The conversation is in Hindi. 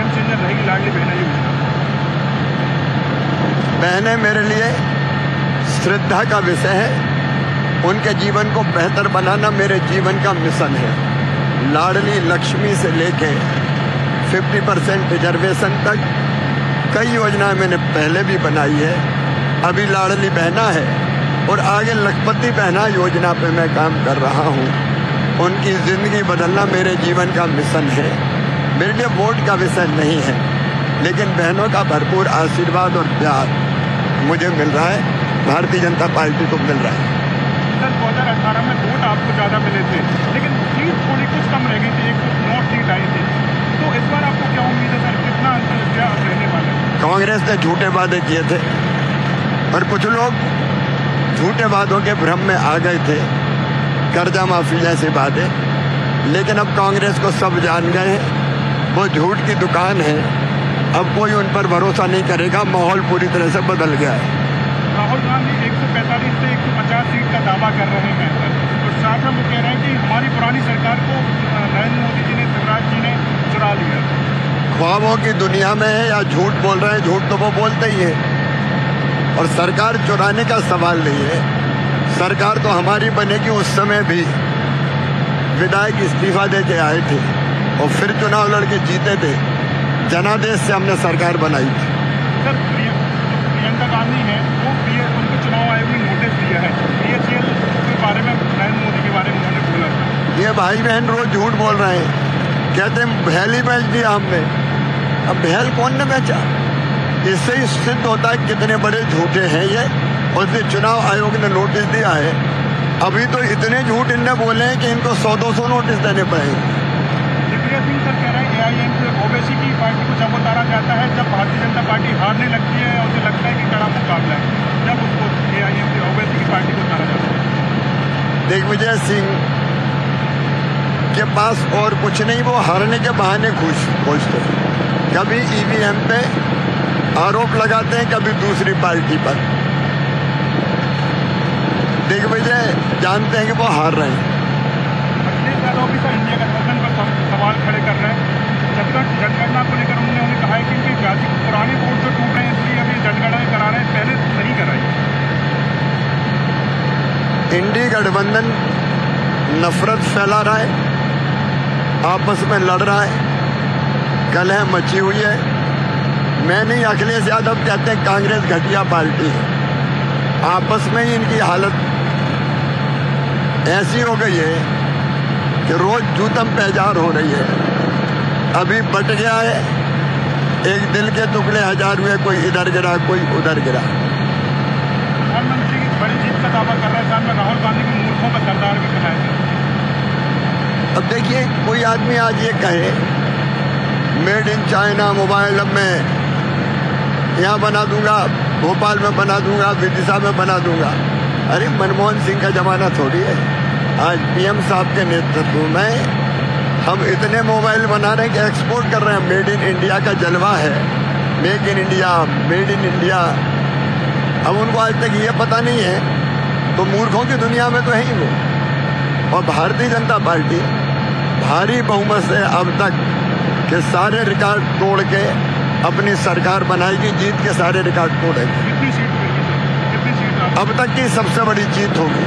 गेम चेंजर रहेगी लाडली बहना योजना? बहनें मेरे लिए श्रद्धा का विषय है। उनके जीवन को बेहतर बनाना मेरे जीवन का मिशन है। लाडली लक्ष्मी से लेके 50% रिजर्वेशन तक कई योजनाएं मैंने पहले भी बनाई है। अभी लाडली बहना है और आगे लखपति बहना योजना पे मैं काम कर रहा हूँ। उनकी जिंदगी बदलना मेरे जीवन का मिशन है। मेरे लिए वोट का विषय नहीं है, लेकिन बहनों का भरपूर आशीर्वाद और प्यार मुझे मिल रहा है, भारतीय जनता पार्टी को मिल रहा है। सर 2018 में वोट आपको ज़्यादा मिले थे, लेकिन सीट थोड़ी कुछ कम रह गई थी, 109 सीट आई थी। तो इस बार आपको क्या उम्मीद है सर, कितना अंतर क्या रहने वाला है? कांग्रेस ने झूठे वादे किए थे और कुछ लोग झूठे वादों के भ्रम में आ गए थे, कर्जा माफी जैसे वादे। लेकिन अब कांग्रेस को सब जान गए हैं, वो झूठ की दुकान है। अब कोई उन पर भरोसा नहीं करेगा, माहौल पूरी तरह से बदल गया है। राहुल गांधी 145 से 150 सीट का दावा कर रहे हैं और साथ में वो कह रहे हैं कि हमारी पुरानी सरकार को नरेंद्र मोदी जी ने, शिवराज जी ने चुरा लिया। ख्वाबों की दुनिया में है या झूठ बोल रहे हैं? झूठ तो वो बोलते ही है, और सरकार चुराने का सवाल नहीं है। सरकार तो हमारी बनेगी। उस समय भी विधायक इस्तीफा दे के आए थे और फिर चुनाव लड़के जीते थे। जनादेश से हमने सरकार बनाई थी। सर प्रियंका गांधी है, वो उनको चुनाव आयोग ने नोटिस दिया है BHEL के बारे में, नरेंद्र मोदी के बारे में उन्होंने बोला था। ये भाई बहन रोज झूठ बोल रहे हैं, कहते हैं भेल ही बेच दिया हमने। अब भेल कौन ने बेचा? इससे ही सिद्ध होता है कितने बड़े झूठे हैं ये। और फिर चुनाव आयोग ने नोटिस दिया है। अभी तो इतने झूठ इनने बोले हैं कि इनको 100-200 नोटिस देने पड़ेंगे। दिग्विजय सिंह सर कह रहे हैं AIMK ओवैसी की पार्टी को जब उतारा जाता है, जब भारतीय जनता पार्टी हारने लगती है और उसे लगता है कि कड़ा मुकाबला है, जब उसको AIMK ओवैसी की पार्टी को उतारा जाता है। दिग्विजय सिंह के पास और कुछ नहीं, वो हारने के बहाने खोजते हैं। कभी EVM पे आरोप लगाते हैं, कभी दूसरी पार्टी पर। दिग्विजय जानते हैं कि वो हार रहे हैं। अखिलेश यादव भी सर इंडिया गठबंधन पर सवाल खड़े कर रहे हैं। जनगणना को लेकर उन्होंने कहा है कि जाति पुराने वोट जो टूट रहे हैं, इसलिए अभी जनगणना करा रहे हैं, पहले नहीं कराई। इंडी गठबंधन नफरत फैला रहा है, आपस में लड़ रहा है, कलह मची हुई है। मैं नहीं, अखिलेश यादव कहते हैं कांग्रेस घटिया पार्टी है। आपस में ही इनकी हालत ऐसी हो गई है कि रोज जूतम पैजार हो रही है। अभी बट गया है, एक दिल के टुकड़े 1000 हुए, कोई इधर गिरा कोई उधर गिरा। प्रधानमंत्री बड़ी जीत का दावा कर रहे हैं, साथ में राहुल गांधी को मूर्खों का सरदार भी कहा है। अब देखिए, कोई आदमी आज ये कहे मेड इन चाइना मोबाइल अब मैं यहाँ बना दूंगा, भोपाल में बना दूंगा, विदिशा में बना दूंगा। अरे मनमोहन सिंह का जमाना थोड़ी है। आज PM साहब के नेतृत्व में हम इतने मोबाइल बना रहे हैं कि एक्सपोर्ट कर रहे हैं। मेड इन इंडिया का जलवा है, make in India, made in India. अब उनको आज तक ये पता नहीं है, तो मूर्खों की दुनिया में तो है ही वो। और भारतीय जनता पार्टी भारी बहुमत से अब तक के सारे रिकॉर्ड तोड़ के अपनी सरकार बनाएगी, जीत के सारे रिकॉर्ड तोड़ेगी। कितनी सीट? अब तक की सबसे बड़ी जीत होगी।